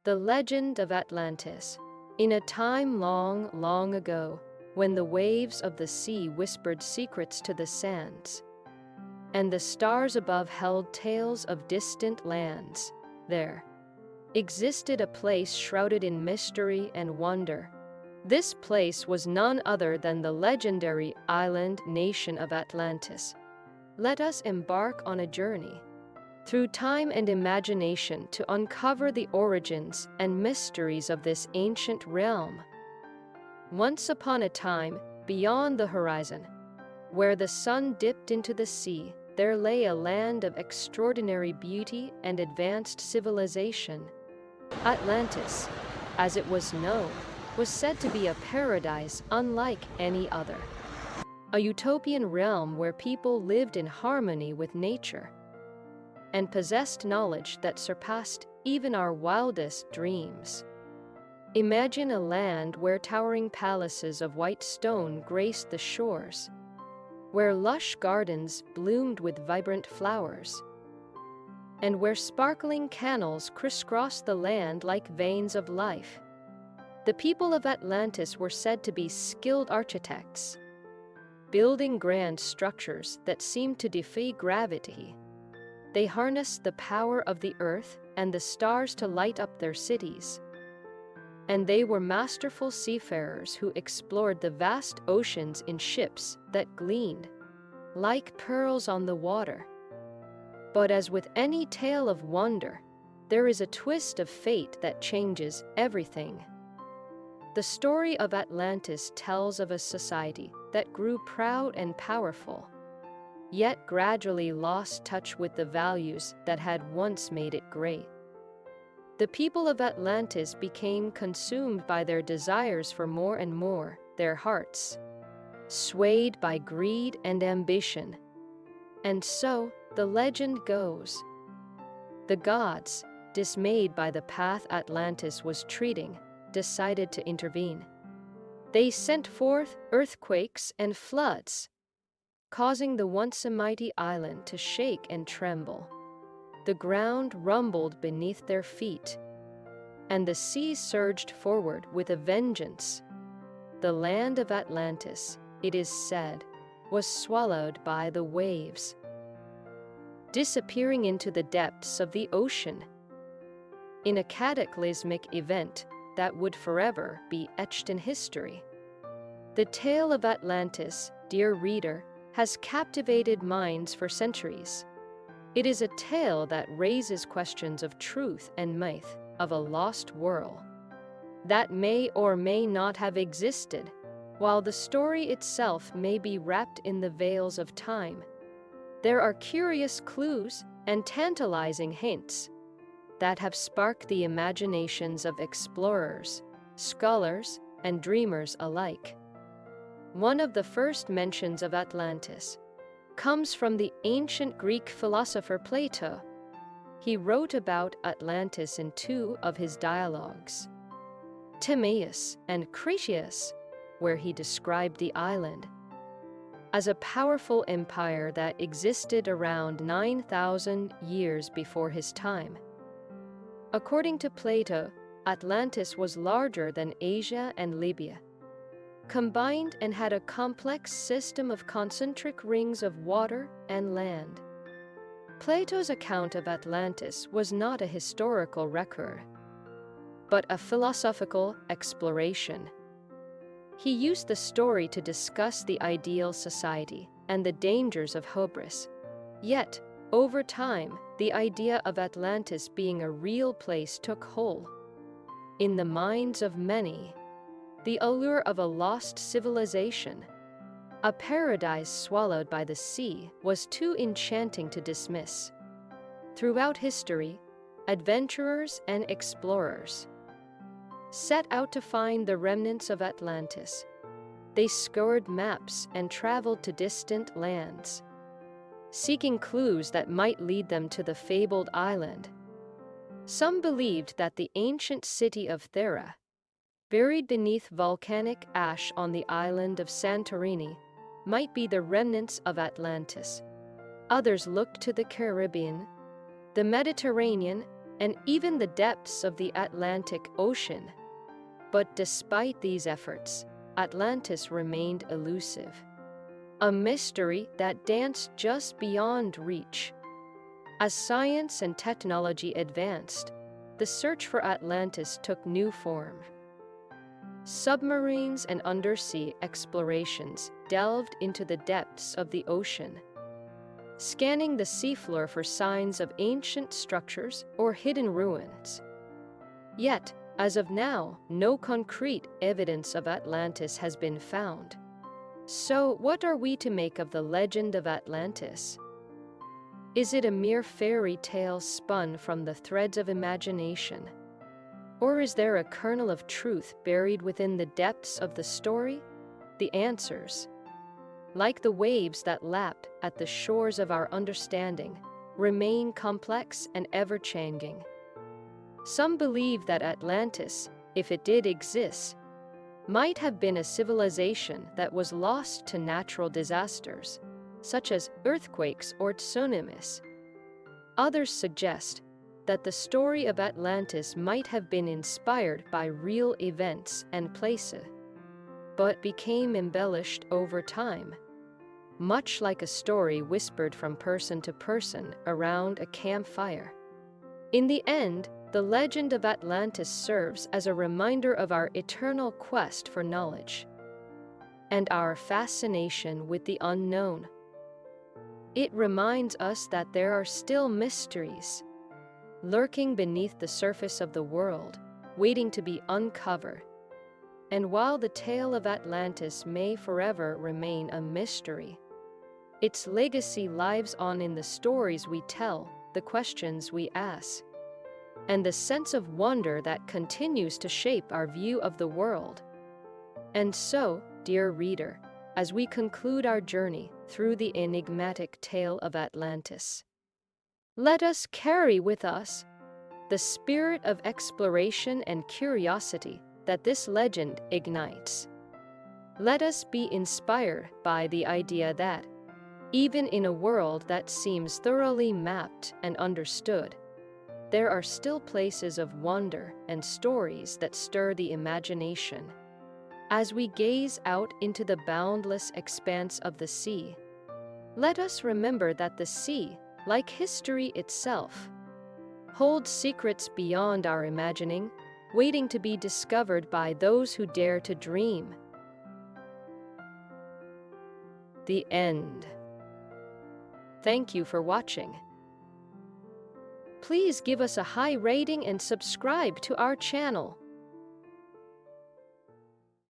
The legend of Atlantis. In a time long, long ago, when the waves of the sea whispered secrets to the sands, and the stars above held tales of distant lands, there existed a place shrouded in mystery and wonder. This place was none other than the legendary island nation of Atlantis. Let us embark on a journey through time and imagination to uncover the origins and mysteries of this ancient realm. Once upon a time, beyond the horizon, where the sun dipped into the sea, there lay a land of extraordinary beauty and advanced civilization. Atlantis, as it was known, was said to be a paradise unlike any other. A utopian realm where people lived in harmony with nature and possessed knowledge that surpassed even our wildest dreams. Imagine a land where towering palaces of white stone graced the shores, where lush gardens bloomed with vibrant flowers, and where sparkling canals crisscrossed the land like veins of life. The people of Atlantis were said to be skilled architects, building grand structures that seemed to defy gravity. They harnessed the power of the earth and the stars to light up their cities. And they were masterful seafarers who explored the vast oceans in ships that gleamed like pearls on the water. But as with any tale of wonder, there is a twist of fate that changes everything. The story of Atlantis tells of a society that grew proud and powerful, yet gradually lost touch with the values that had once made it great. The people of Atlantis became consumed by their desires for more and more, their hearts swayed by greed and ambition. And so, the legend goes, the gods, dismayed by the path Atlantis was treading, decided to intervene. They sent forth earthquakes and floods, causing the once mighty island to shake and tremble. The ground rumbled beneath their feet, and the sea surged forward with a vengeance. The land of Atlantis, it is said, was swallowed by the waves, disappearing into the depths of the ocean. In a cataclysmic event that would forever be etched in history. The tale of Atlantis, dear reader, has captivated minds for centuries. It is a tale that raises questions of truth and myth, of a lost world that may or may not have existed, while the story itself may be wrapped in the veils of time. There are curious clues and tantalizing hints that have sparked the imaginations of explorers, scholars, and dreamers alike. One of the first mentions of Atlantis comes from the ancient Greek philosopher Plato. He wrote about Atlantis in two of his dialogues, Timaeus and Critias, where he described the island as a powerful empire that existed around 9,000 years before his time. According to Plato, Atlantis was larger than Asia and Libya combined and had a complex system of concentric rings of water and land. Plato's account of Atlantis was not a historical record, but a philosophical exploration. He used the story to discuss the ideal society and the dangers of hubris. Yet, over time, the idea of Atlantis being a real place took hold. In the minds of many, the allure of a lost civilization, a paradise swallowed by the sea, was too enchanting to dismiss. Throughout history, adventurers and explorers set out to find the remnants of Atlantis. They scoured maps and traveled to distant lands, seeking clues that might lead them to the fabled island. Some believed that the ancient city of Thera, buried beneath volcanic ash on the island of Santorini, might be the remnants of Atlantis. Others looked to the Caribbean, the Mediterranean, and even the depths of the Atlantic Ocean. But despite these efforts, Atlantis remained elusive, a mystery that danced just beyond reach. As science and technology advanced, the search for Atlantis took new form. Submarines and undersea explorations delved into the depths of the ocean, scanning the seafloor for signs of ancient structures or hidden ruins. Yet, as of now, no concrete evidence of Atlantis has been found. So, what are we to make of the legend of Atlantis? Is it a mere fairy tale spun from the threads of imagination? Or is there a kernel of truth buried within the depths of the story? The answers, like the waves that lap at the shores of our understanding, remain complex and ever-changing. Some believe that Atlantis, if it did exist, might have been a civilization that was lost to natural disasters, such as earthquakes or tsunamis. Others suggest that the story of Atlantis might have been inspired by real events and places, but became embellished over time, much like a story whispered from person to person around a campfire. In the end, the legend of Atlantis serves as a reminder of our eternal quest for knowledge and our fascination with the unknown. It reminds us that there are still mysteries lurking beneath the surface of the world, waiting to be uncovered. And while the tale of Atlantis may forever remain a mystery, its legacy lives on in the stories we tell, the questions we ask, and the sense of wonder that continues to shape our view of the world. And so, dear reader, as we conclude our journey through the enigmatic tale of Atlantis, let us carry with us the spirit of exploration and curiosity that this legend ignites. Let us be inspired by the idea that, even in a world that seems thoroughly mapped and understood, there are still places of wonder and stories that stir the imagination. As we gaze out into the boundless expanse of the sea, let us remember that the sea, like history itself, holds secrets beyond our imagining, waiting to be discovered by those who dare to dream. The end. Thank you for watching. Please give us a high rating and subscribe to our channel.